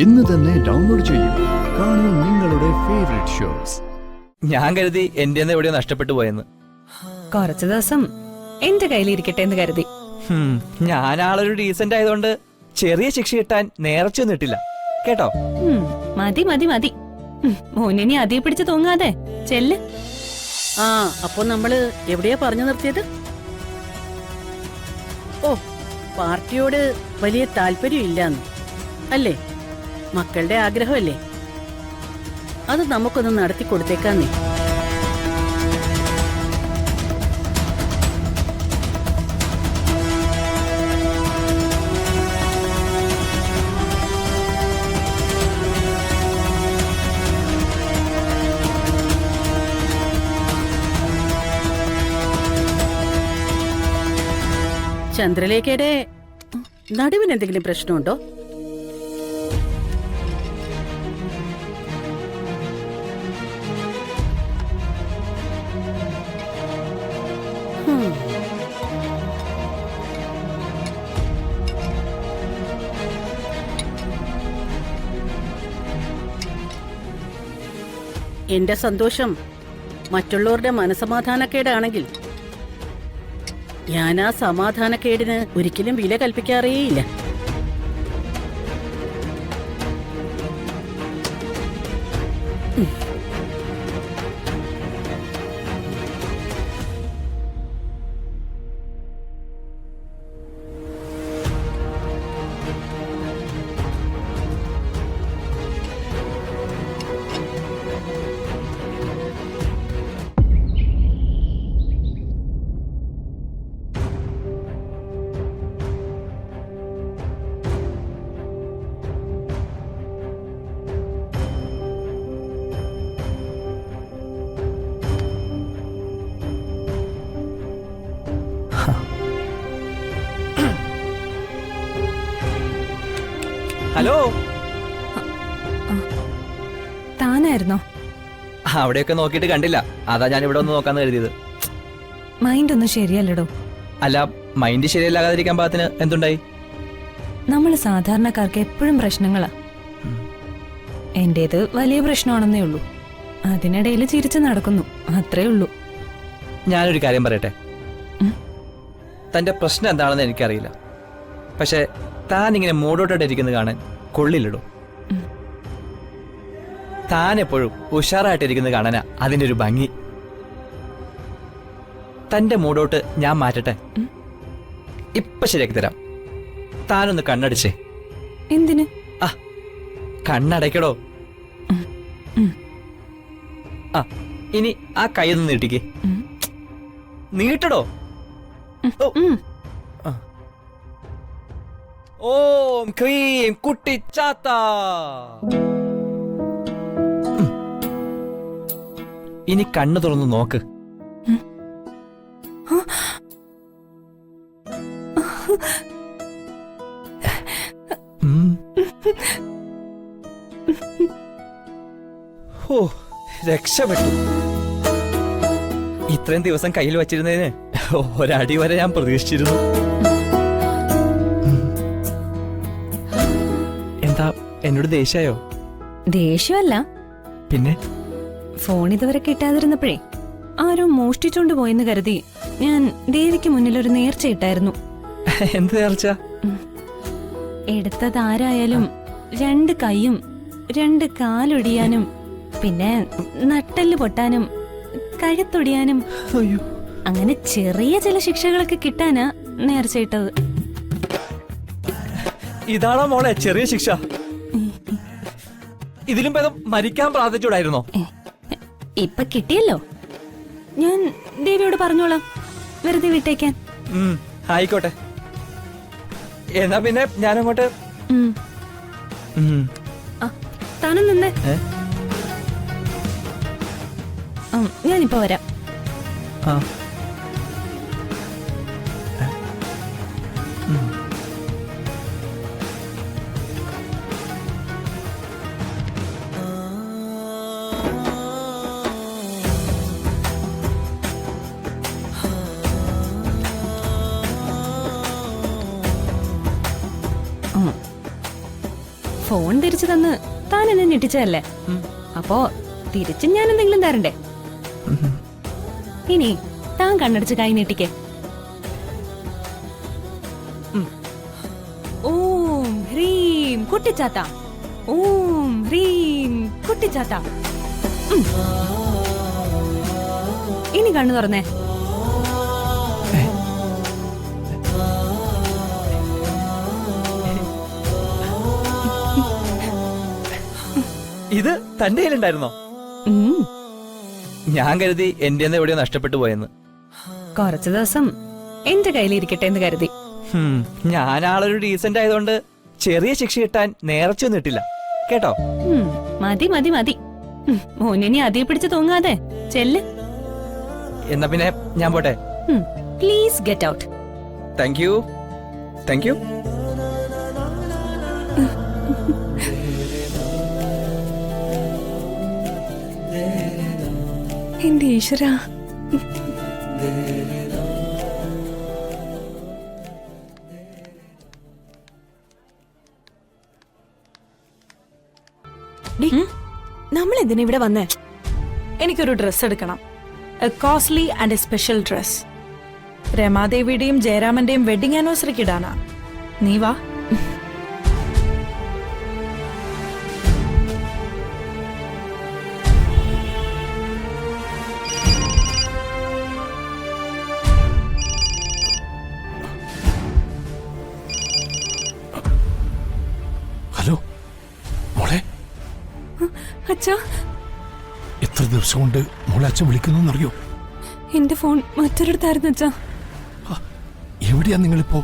ഇന്ന് തന്നെ ഡൗൺലോഡ് ചെയ്യൂ. കാണൂ നിങ്ങളുടെ ഫേവറേറ്റ് ഷോസ്. ഞാൻ കരുതി എന്റെ എവിടെയോ നഷ്ടപ്പെട്ടു പോയെന്ന്. കുറച്ചു ദിവസം എന്റെ കയ്യിലിരിക്കട്ടെ എന്ന് കരുതി. ഞാനാളൊരു ഡീസന്റ് ആയതുകൊണ്ട് ചെറിയ ശിക്ഷ കിട്ടാൻ നേർച്ചയൊന്നും ഇട്ടില്ല കേട്ടോ. മതി മതി മതി. മോനിനി അതേ പിടിച്ച് തൂങ്ങാതെ ചെല്ല്. ആ, അപ്പൊ നമ്മള് എവിടെയാ പറഞ്ഞു നിർത്തിയത്? ഓ, പാർട്ടിയോട് വലിയ താല്പര്യം ഇല്ലാന്ന് അല്ലേ? മക്കളുടെ ആഗ്രഹമല്ലേ, അത് നമുക്കൊന്ന് നടത്തി കൊടുത്തേക്കാന്നേ. ചന്ദ്രലേഖയുടെ നടുവിന് എന്തെങ്കിലും പ്രശ്നമുണ്ടോ? എന്റെ സന്തോഷം മറ്റുള്ളവരുടെ മനസമാധാനക്കേടാണെങ്കിൽ ഞാൻ ആ സമാധാനക്കേടിന് ഒരിക്കലും വില കൽപ്പിക്കാറേയില്ല. ഹലോ, താനായിരുന്നോ? അവിടെയൊക്കെ നോക്കിയിട്ട് കണ്ടില്ല, അതാ ഞാൻ ഇവിടെ ഒന്ന് നോക്കാന്ന് കരുതിയത്. മൈൻഡ് ഒന്നും ശരിയല്ലടോ. അല്ല, മൈൻഡ് ശരിയല്ലാകാതിരിക്കാൻ പാകത്തിന് എന്തുണ്ടായി? നമ്മള് സാധാരണക്കാർക്ക് എപ്പോഴും പ്രശ്നങ്ങളാ. എന്റേത് വലിയ പ്രശ്നമാണെന്നേ ഉള്ളൂ. അതിനിടയിൽ ചിരിച്ചു നടക്കുന്നു, അത്രേ ഉള്ളൂ. ഞാനൊരു കാര്യം പറയട്ടെ. തന്റെ പ്രശ്നം എന്താണെന്ന് എനിക്കറിയില്ല, പക്ഷെ താൻ ഇങ്ങനെ മൂടോട്ടോടെ ഇരിക്കുന്നത് കാണാൻ കൊള്ളില്ലടോ. താൻ എപ്പോഴും ഉഷാറായിട്ടിരിക്കുന്നത് കാണാനാ അതിന്റെ ഒരു ഭംഗി. തന്റെ മൂടോട്ട് ഞാൻ മാറ്റട്ടെ? ഇപ്പൊ ശരിയാക്കി തരാം. താനൊന്ന് കണ്ണടിച്ചേ. എന്തിന്? ആ, കണ്ണടയ്ക്കടോ. ആ, ഇനി ആ കൈയൊന്ന് നീട്ടിക്കേ. നീട്ടടോ. ഓം ക്രീം കുട്ടിച്ചാത്ത. ഇനി കണ്ണു തുറന്ന് നോക്ക്. ഓ, രക്ഷപ്പെട്ടു. ഇത്രയും ദിവസം കയ്യിൽ വച്ചിരുന്നതിന് ഒരടി വരെ ഞാൻ പ്രതീക്ഷിച്ചിരുന്നു. എന്താ, എന്നോട് ദേഷ്യായോ? ദേഷ്യമല്ല, പിന്നെ ഫോൺ ഇതുവരെ കിട്ടാതിരുന്നപ്പോഴേ ആരോ മോഷ്ടിച്ചോണ്ട് പോയെന്ന് കരുതി ഞാൻ ദേവിക്ക് മുന്നിൽ ഒരു നേർച്ചയിട്ടായിരുന്നു. എന്ത് നേർച്ച? എടുത്തത് ആരായാലും 2 കൈയും 2 കാലൊടിയാനും പിന്നെ നട്ടെല്ല് പൊട്ടാനും കഴുത്തൊടിയാനും അങ്ങനെ ചെറിയ ചില ശിക്ഷകളൊക്കെ കിട്ടാനാ നേർച്ചയിട്ടത്. ഇതാണോ മോളെ ചെറിയ ശിക്ഷ? ഇതിലും ഭേദം മരിക്കാൻ പ്രാർത്ഥിച്ചൂടായിരുന്നോ? ഇപ്പൊ കിട്ടിയല്ലോ, ഞാൻ ദേവിയോട് പറഞ്ഞോളാം വെറുതെ വിട്ടേക്കാൻ. ആയിക്കോട്ടെ, എന്നാ പിന്നെ ഞാനങ്ങോട്ട്. താനും നിന്നേ, ഞാനിപ്പോ വരാം. ഫോൺ തിരിച്ചു തന്ന് താൻ എന്നെ ഞെട്ടിച്ചതല്ലേ? അപ്പോ തിരിച്ചും ഞാൻ എന്തെങ്കിലും തരണ്ടേ? ഇനി താൻ കണ്ണടച്ച് കൈ നീട്ടിക്കേ. ഓം ഹ്രീം കുട്ടിച്ചാത്ത, ഓം ഹ്രീം കുട്ടിച്ചാത്ത. ഇനി കണ്ണു തുറന്നേ. ഇത് തന്റെ കയ്യിലുണ്ടായിരുന്നോ? ഉം. ഞാൻ കരുതി എന്റെ എവിടെയോ നഷ്ടപ്പെട്ടു പോയെന്ന്. കുറച്ചു ദിവസം എന്റെ കയ്യിലിരിക്കട്ടെ എന്ന് കരുതി. ഞാനാളൊരു ഡീസന്റ് ആയതുകൊണ്ട് ചെറിയ ശിക്ഷ കിട്ടാൻ നേർച്ചൊന്നും ഇട്ടില്ല കേട്ടോ. മതി മതി മതി. മോനിനി അതിയെ പിടിച്ച് തൂങ്ങാതെ ചെല്ല്. എന്നാ പിന്നെ ഞാൻ പോട്ടെ. Please get out. Thank you. Thank you. എന്റെ ഈശ്വരാ. നമ്മൾ എന്തിനാ ഇവിടെ വന്നേ? എനിക്കൊരു ഡ്രസ് എടുക്കണം. A costly and a special dress. രമാദേവിയുടെയും ജയരാമന്റെയും വെഡിങ് ആനിവേഴ്സറിക്ക് ഇടാനാ. നീ വാ. ഹലോ മോളെ, അച്ഛാ, എത്ര ദിവസം കൊണ്ട് മോളെ അച്ഛൻ വിളിക്കുന്നറിയോ? എന്റെ ഫോൺ മറ്റൊരിടത്തായിരുന്നു അച്ഛാ. എവിടെയാ നിങ്ങളിപ്പോ?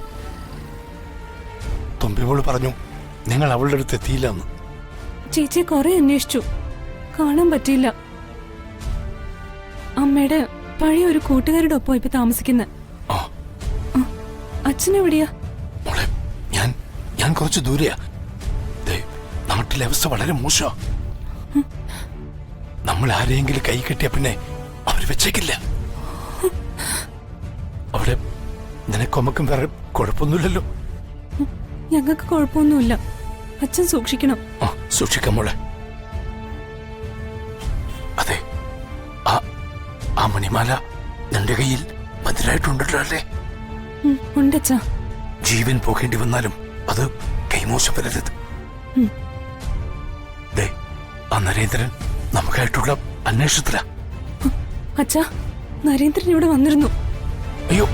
തൊമ്പിമോള് പറഞ്ഞു നിങ്ങൾ അവളുടെ അടുത്ത് എത്തിയില്ലെന്ന്. ചേച്ചിയെ കുറെ അന്വേഷിച്ചു, കാണാൻ പറ്റിയില്ല. അമ്മയുടെ പഴയ ഒരു കൂട്ടുകാരുടെ ഒപ്പം ഇപ്പൊ താമസിക്കുന്ന. അച്ഛനെവിടെയാ? മോളെ, ഞാൻ കുറച്ച് ദൂരെയാ. നാട്ടിലെ അവസ്ഥ വളരെ മോശമാ. നമ്മൾ ആരെയെങ്കിലും കൈ കെട്ടിയ പിന്നെ അവര് വെച്ചേക്കില്ല. അവിടെ നിനക്കൊമ്മക്കും വേറെ കുഴപ്പമൊന്നുമില്ലല്ലോ? ഞങ്ങൾക്ക് കുഴപ്പമൊന്നുമില്ല. അച്ഛൻ സൂക്ഷിക്കണം. സൂക്ഷിക്കാം മോളെ. അതെ, ആ മണിമാല നിന്റെ കയ്യിൽ ഭദ്രായിട്ടുണ്ടല്ലോ അല്ലേ? ഉണ്ടച്ചാ. ജീവൻ പോകേണ്ടി വന്നാലും അത് കൈമോശം വരരുത്. ആ നരേന്ദ്രൻ നമുക്കായിട്ടുള്ള അന്വേഷണത്തിലാ. അച്ഛാ, നരേന്ദ്രൻ ഇവിടെ വന്നിരുന്നു. അയ്യോ,